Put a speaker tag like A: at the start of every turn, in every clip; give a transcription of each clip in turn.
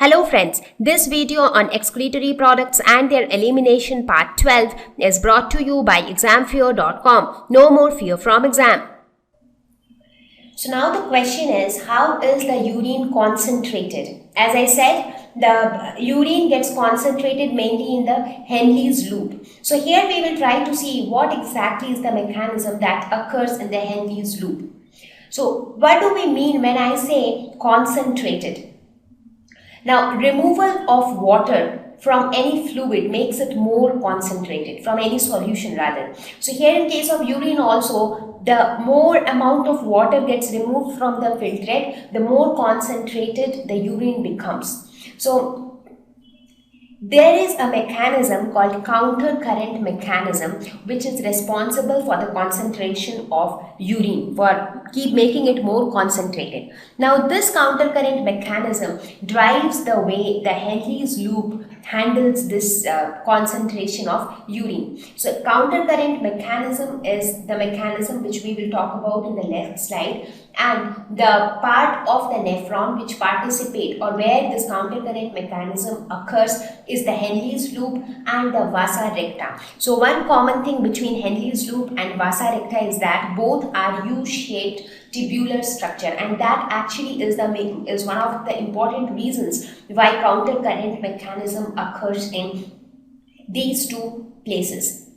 A: Hello friends, this video on excretory products and their elimination part 12 is brought to you by examfear.com. No more fear from exam. So now the question is, how is the urine concentrated? As I said, the urine gets concentrated mainly in the Henle's loop. So here we will try to see what exactly is the mechanism that occurs in the Henle's loop. So what do we mean when I say concentrated? Now, removal of water from any fluid makes it more concentrated, from any solution rather. So here in case of urine also, the more amount of water gets removed from the filtrate, the more concentrated the urine becomes. So there is a mechanism called counter current mechanism which is responsible for the concentration of urine, for keep making it more concentrated. Now this counter current mechanism drives the way the Henle's loop handles this concentration of urine. So counter current mechanism is the mechanism which we will talk about in the next slide, and the part of the nephron which participate or where this counter current mechanism occurs is the Henle's loop and the vasa recta. So one common thing between Henle's loop and vasa recta is that both are U-shaped tubular structure, and that actually is one of the important reasons why counter current mechanism occurs in these two places.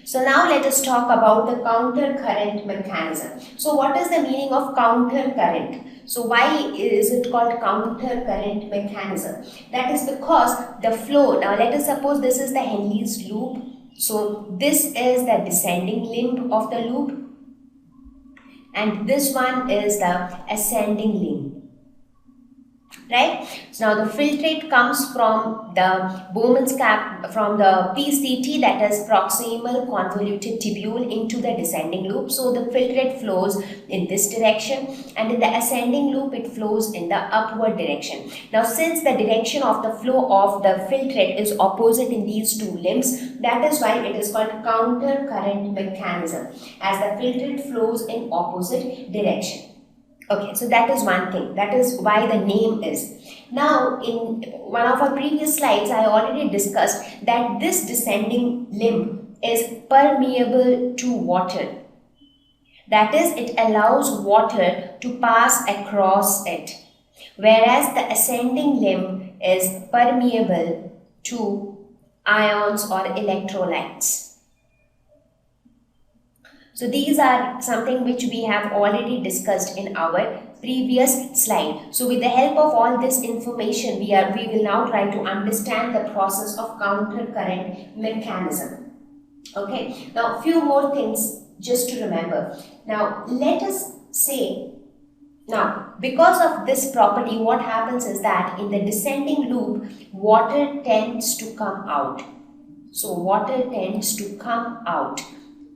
A: So now let us talk about the counter current mechanism. So what is the meaning of counter current? So why is it called counter current mechanism? That is because the flow, now let us suppose this is the Henle's loop. So this is the descending limb of the loop, and this one is the ascending limb. Right? So now the filtrate comes from the Bowman's cap, from the PCT, that is proximal convoluted tubule, into the descending loop. So the filtrate flows in this direction, and in the ascending loop it flows in the upward direction. Now since the direction of the flow of the filtrate is opposite in these two limbs, that is why it is called counter current mechanism, as the filtrate flows in opposite direction. Okay, so that is one thing. That is why the name is. Now, in one of our previous slides, I already discussed that this descending limb is permeable to water. That is, it allows water to pass across it. Whereas the ascending limb is permeable to ions or electrolytes. So these are something which we have already discussed in our previous slide. So with the help of all this information, we will now try to understand the process of counter current mechanism. Okay, now a few more things just to remember. Now let us say, now because of this property, what happens is that in the descending loop, water tends to come out. So water tends to come out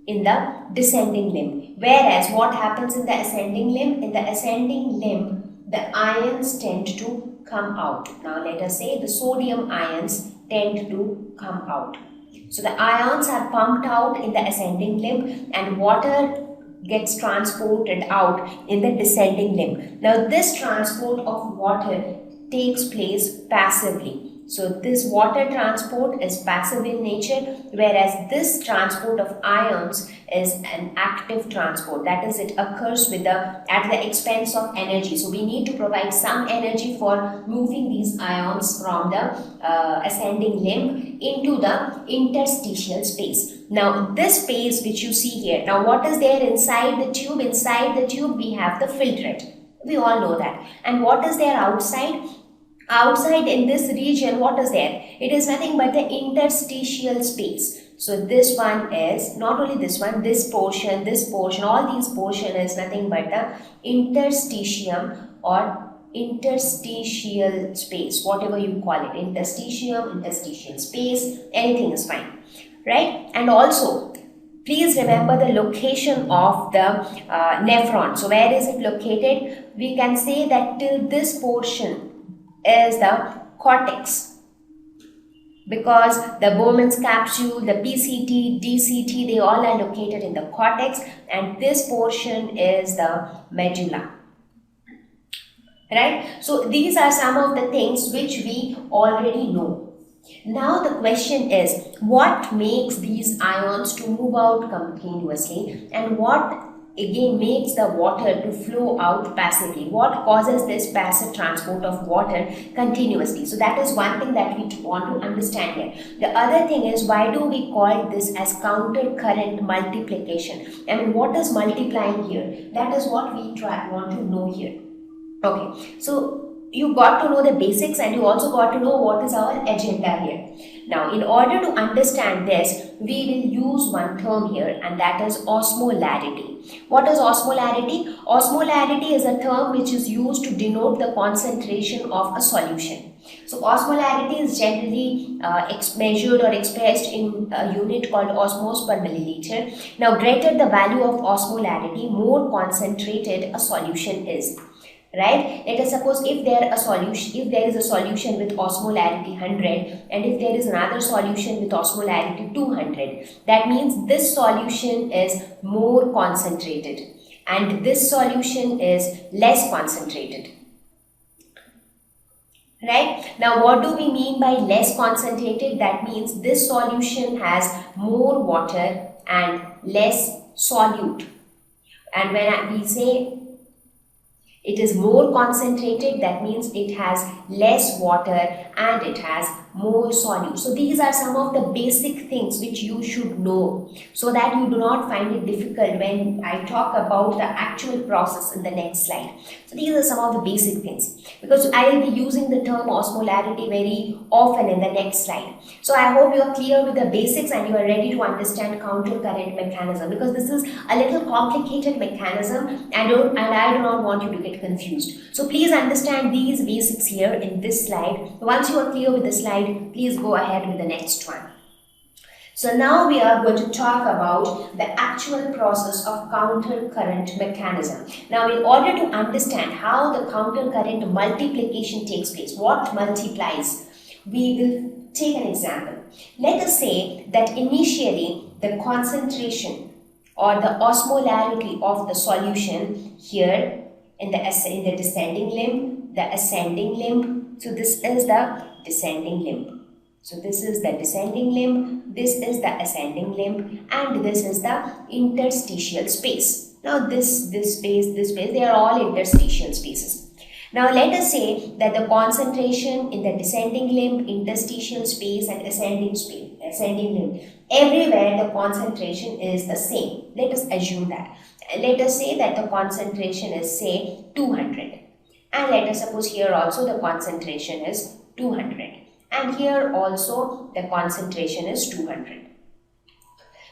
A: in the descending limb. Whereas what happens in the ascending limb? In the ascending limb, the ions tend to come out. Now let us say the sodium ions tend to come out. So the ions are pumped out in the ascending limb, and water gets transported out in the descending limb. Now this transport of water takes place passively. So this water transport is passive in nature, whereas this transport of ions is an active transport. That is, it occurs at the expense of energy. So we need to provide some energy for moving these ions from the ascending limb into the interstitial space. Now this space which you see here, now what is there inside the tube? Inside the tube we have the filtrate. We all know that. And what is there outside? Outside in this region, what is there? It is nothing but the interstitial space. So this one is, not only this one, this portion, all these portion is nothing but the interstitium or interstitial space, whatever you call it, interstitium, interstitial space, anything is fine, right? And also, please remember the location of the nephron. So where is it located? We can say that till this portion is the cortex, because the Bowman's capsule, the PCT, DCT, they all are located in the cortex, and this portion is the medulla. right? So these are some of the things which we already know. Now the question is, what makes these ions to move out continuously, and what again makes the water to flow out passively? What causes this passive transport of water continuously? So that is one thing that we want to understand here. The other thing is, why do we call this as counter current multiplication? I mean, what is multiplying here? That is what we want to know here. Okay, so you got to know the basics, and you also got to know what is our agenda here. Now, in order to understand this, we will use one term here, and that is osmolarity. What is osmolarity? Osmolarity is a term which is used to denote the concentration of a solution. So osmolarity is generally measured or expressed in a unit called osmos per milliliter. Now, greater the value of osmolarity, more concentrated a solution is. Right? Let us suppose if there is a solution with osmolarity 100, and if there is another solution with osmolarity 200, that means this solution is more concentrated and this solution is less concentrated. Right? Now, what do we mean by less concentrated? That means this solution has more water and less solute. And when we say it is more concentrated, that means it has less water and it has more solute. So these are some of the basic things which you should know, so that you do not find it difficult when I talk about the actual process in the next slide. So these are some of the basic things, because I will be using the term osmolarity very often in the next slide. So I hope you are clear with the basics and you are ready to understand counter current mechanism, because this is a little complicated mechanism, and I do not want you to get confused. So please understand these basics here in this slide. Once you are clear with the slide, please go ahead with the next one. So now we are going to talk about the actual process of counter current mechanism. Now, in order to understand how the counter current multiplication takes place, what multiplies, we will take an example. Let us say that initially the concentration or the osmolarity of the solution here in the descending limb, the ascending limb. So this is the descending limb. So this is the descending limb, this is the ascending limb, and this is the interstitial space. Now this space, they are all interstitial spaces. Now let us say that the concentration in the descending limb, interstitial space, and ascending limb, everywhere the concentration is the same. Let us assume that. Let us say that the concentration is, say, 200. And let us suppose here also the concentration is 200. And here also the concentration is 200.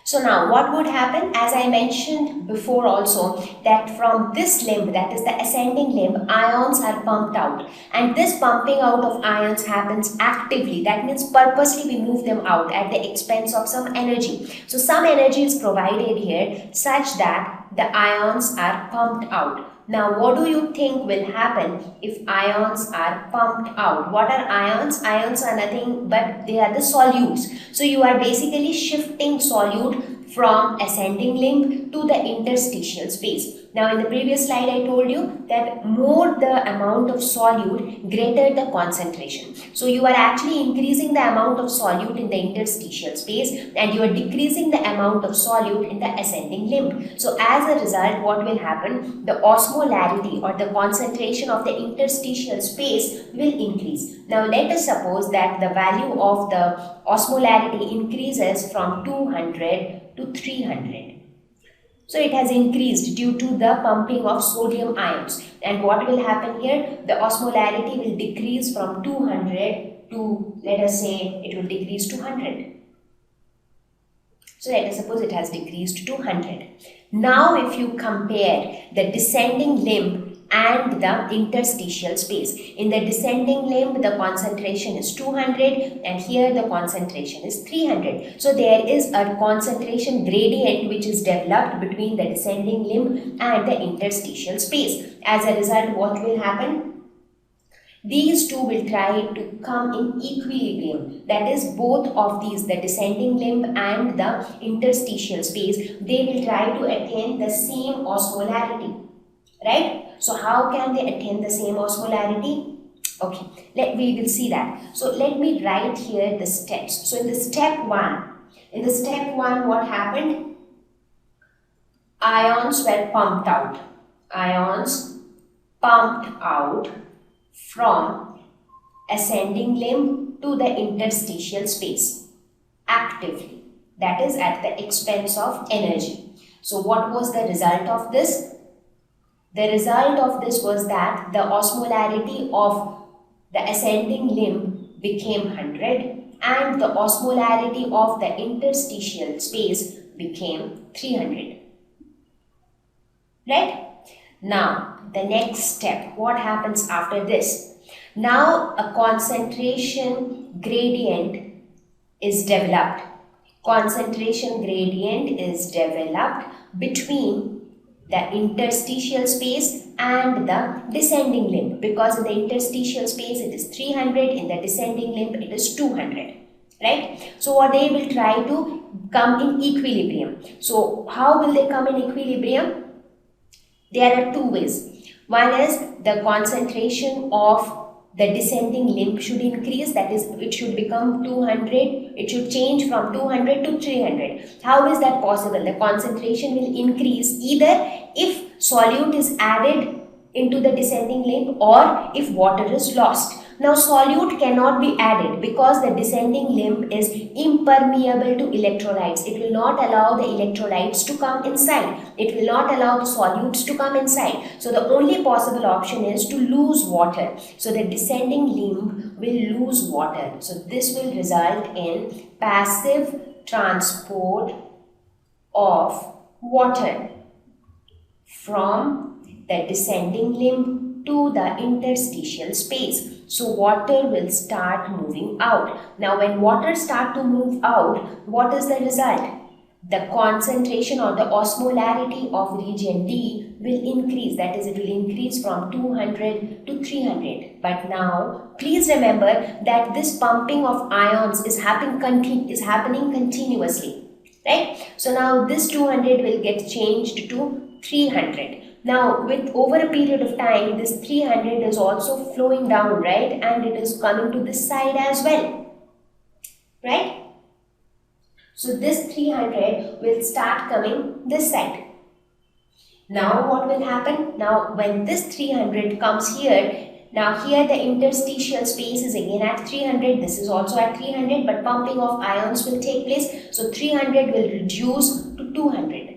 A: So now what would happen? As I mentioned before also, that from this limb, that is the ascending limb, ions are pumped out. And this pumping out of ions happens actively. That means purposely we move them out at the expense of some energy. So some energy is provided here such that the ions are pumped out. Now, what do you think will happen if ions are pumped out? What are ions? Ions are nothing but they are the solutes. So you are basically shifting solute from ascending limb to the interstitial space. Now, in the previous slide, I told you that more the amount of solute, greater the concentration. So you are actually increasing the amount of solute in the interstitial space, and you are decreasing the amount of solute in the ascending limb. So as a result, what will happen? The osmolarity or the concentration of the interstitial space will increase. Now let us suppose that the value of the osmolarity increases from 200 to 300. So it has increased due to the pumping of sodium ions. And what will happen here? The osmolarity will decrease from 200 to, let us say, it will decrease to 100. So let us suppose it has decreased to 100. Now if you compare the descending limb and the interstitial space. In the descending limb, the concentration is 200 and here the concentration is 300. So there is a concentration gradient which is developed between the descending limb and the interstitial space. As a result, what will happen? These two will try to come in equilibrium. That is, both of these, the descending limb and the interstitial space, they will try to attain the same osmolarity. Right? So how can they attain the same osmolarity? Okay, we will see that. So let me write here the steps. So in the step 1, what happened? Ions were pumped out. Ions pumped out from ascending limb to the interstitial space actively. That is at the expense of energy. So what was the result of this? The result of this was that the osmolarity of the ascending limb became 100 and the osmolarity of the interstitial space became 300. Right? Now, the next step, what happens after this? Now, a concentration gradient is developed. Concentration gradient is developed between the interstitial space and the descending limb, because in the interstitial space it is 300, in the descending limb it is 200, right? So what they will try to come in equilibrium. So how will they come in equilibrium? There are two ways. One is the concentration of the descending limb should increase, that is, it should become 200, it should change from 200 to 300. How is that possible? The concentration will increase either if solute is added into the descending limb or if water is lost. Now solute cannot be added because the descending limb is impermeable to electrolytes. It will not allow the electrolytes to come inside. It will not allow the solutes to come inside. So the only possible option is to lose water. So the descending limb will lose water. So this will result in passive transport of water from the descending limb to the interstitial space. So water will start moving out. Now when water start to move out, what is the result? The concentration or the osmolarity of region D will increase. That is, it will increase from 200 to 300. But now please remember that this pumping of ions is happening continuously, right? So now this 200 will get changed to 300. Now, with over a period of time, this 300 is also flowing down, right? And it is coming to this side as well, right? So this 300 will start coming this side. Now, what will happen? Now, when this 300 comes here, now here the interstitial space is again at 300. This is also at 300, but pumping of ions will take place. So 300 will reduce to 200.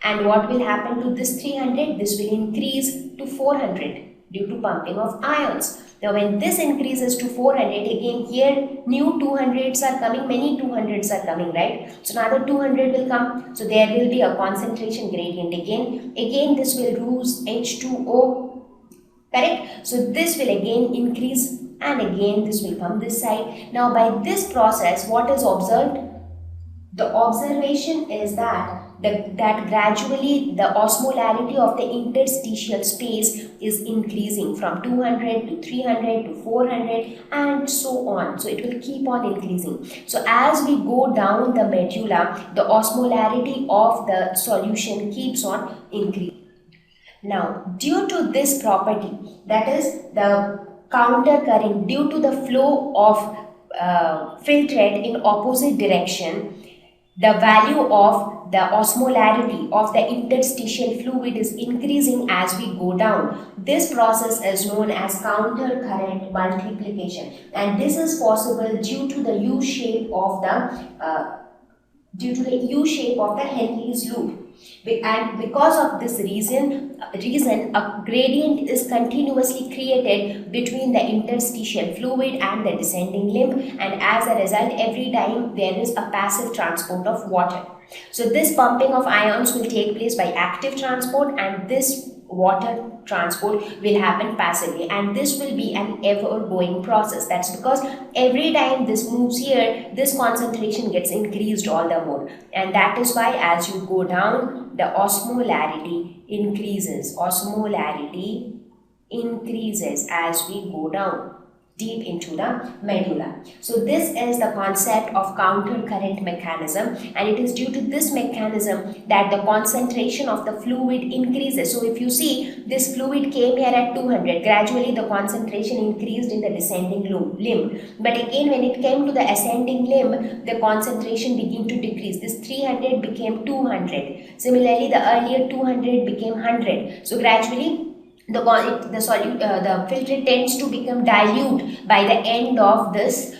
A: And what will happen to this 300? This will increase to 400 due to pumping of ions. Now when this increases to 400, again here new 200s are coming, many 200s are coming, right? So another 200 will come. So there will be a concentration gradient again. Again this will lose H2O, correct? So this will again increase and again this will come this side. Now by this process, what is observed? The observation is that gradually the osmolarity of the interstitial space is increasing from 200 to 300 to 400 and so on. So it will keep on increasing. So as we go down the medulla, the osmolarity of the solution keeps on increasing. Now, due to this property, that is the counter current, due to the flow of filtrate in opposite direction, the value of the osmolarity of the interstitial fluid is increasing as we go down. This process is known as counter current multiplication, and this is possible due to the U shape of the Henry's loop. And because of this reason, a gradient is continuously created between the interstitial fluid and the descending limb, and as a result, every time there is a passive transport of water. So this pumping of ions will take place by active transport, and this water transport will happen passively, and this will be an ever-going process. That's because every time this moves here, this concentration gets increased all the more, and that is why as you go down, the osmolarity increases. Osmolarity increases as we go down. deep into the medulla. So this is the concept of counter current mechanism, and it is due to this mechanism that the concentration of the fluid increases. So if you see, this fluid came here at 200, gradually the concentration increased in the descending limb, but again when it came to the ascending limb, the concentration began to decrease. This 300 became 200, similarly the earlier 200 became 100. So gradually the filtrate tends to become dilute by the end of this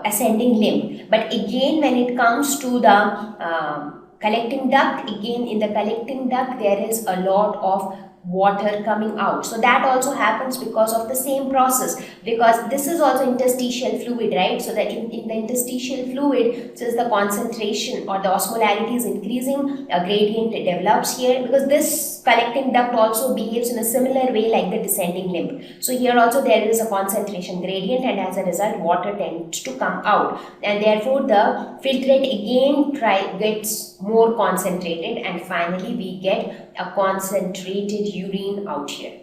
A: ascending limb. But again when it comes to the collecting duct, again in the collecting duct there is a lot of water coming out. So that also happens because of the same process, because this is also interstitial fluid, right? So that in the interstitial fluid, since the concentration or the osmolarity is increasing, a gradient develops here, because this collecting duct also behaves in a similar way like the descending limb. So here also there is a concentration gradient, and as a result water tends to come out, and therefore the filtrate again gets more concentrated, and finally we get a concentrated urine out here.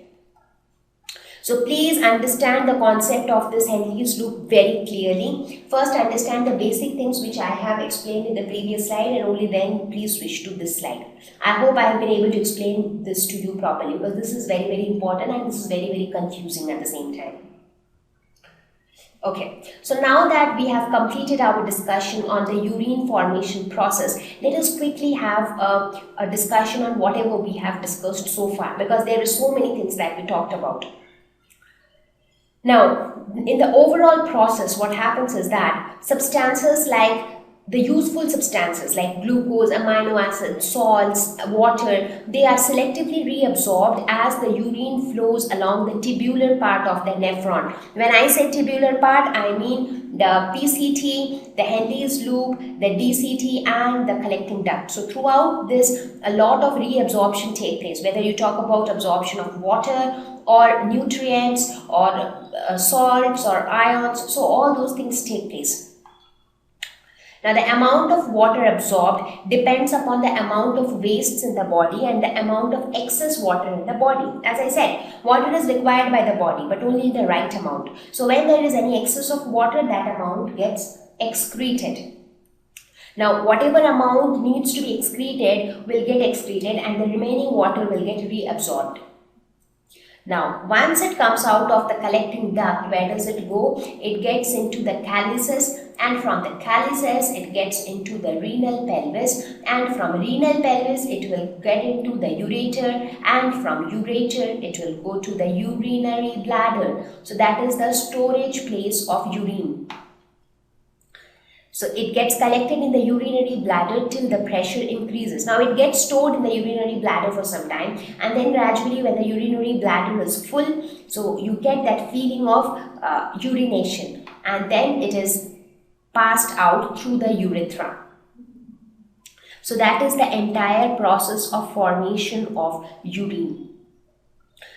A: So please understand the concept of this Henle's loop very clearly. First understand the basic things which I have explained in the previous slide, and only then please switch to this slide. I hope I have been able to explain this to you properly, because this is very, very important and this is very, very confusing at the same time. Okay, so now that we have completed our discussion on the urine formation process, let us quickly have a discussion on whatever we have discussed so far, because there are so many things that we talked about. Now, in the overall process, what happens is that substances like the useful substances like glucose, amino acids, salts, water, they are selectively reabsorbed as the urine flows along the tubular part of the nephron. When I say tubular part, I mean the PCT, the Henle's loop, the DCT and the collecting duct. So throughout this, a lot of reabsorption takes place, whether you talk about absorption of water or nutrients or salts or ions, so all those things take place. Now, the amount of water absorbed depends upon the amount of wastes in the body and the amount of excess water in the body. As I said, water is required by the body, but only in the right amount. So when there is any excess of water, that amount gets excreted. Now, whatever amount needs to be excreted will get excreted, and the remaining water will get reabsorbed. Now, once it comes out of the collecting duct, where does it go? It gets into the calyces, and from the calyces it gets into the renal pelvis, and from renal pelvis it will get into the ureter, and from ureter it will go to the urinary bladder. So that is the storage place of urine. So it gets collected in the urinary bladder till the pressure increases. Now it gets stored in the urinary bladder for some time, and then gradually when the urinary bladder is full, so you get that feeling of urination, and then it is passed out through the urethra. So that is the entire process of formation of urine.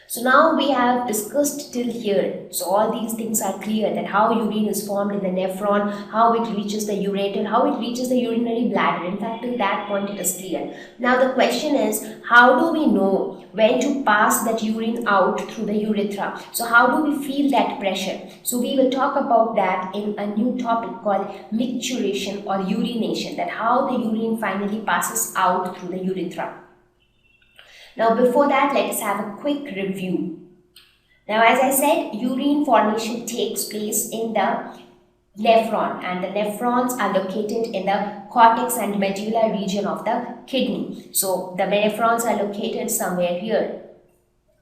A: So now we have discussed till here. So all these things are clear, that how urine is formed in the nephron, how it reaches the ureter, how it reaches the urinary bladder. In fact, till that point it is clear. Now the question is, how do we know when to pass that urine out through the urethra? So how do we feel that pressure? So we will talk about that in a new topic called micturition or urination, that how the urine finally passes out through the urethra. Now before that, let us have a quick review. Now as I said, urine formation takes place in the nephron, and the nephrons are located in the cortex and medulla region of the kidney. So the nephrons are located somewhere here.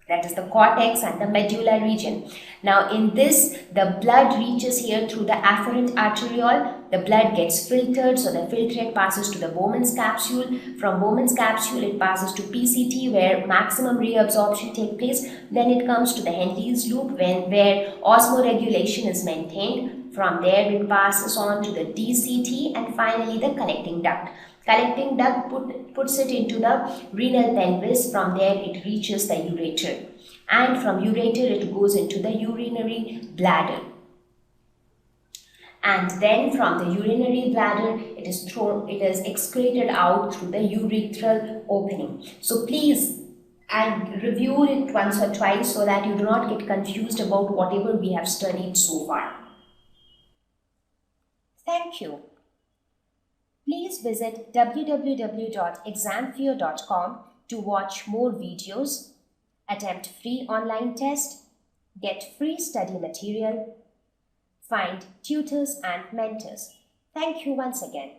A: That is the cortex and the medulla region. Now in this, the blood reaches here through the afferent arteriole. The blood gets filtered, so the filtrate passes to the Bowman's capsule. From Bowman's capsule, it passes to PCT, where maximum reabsorption takes place. Then it comes to the Henle's loop, where osmoregulation is maintained. From there, it passes on to the DCT, and finally the collecting duct. Collecting duct puts it into the renal pelvis. From there it reaches the ureter, and from ureter it goes into the urinary bladder, and then from the urinary bladder it is excreted out through the urethral opening. So please and review it once or twice so that you do not get confused about whatever we have studied so far. Thank you. Please visit www.examfear.com to watch more videos, attempt free online test, get free study material, find tutors and mentors. Thank you once again.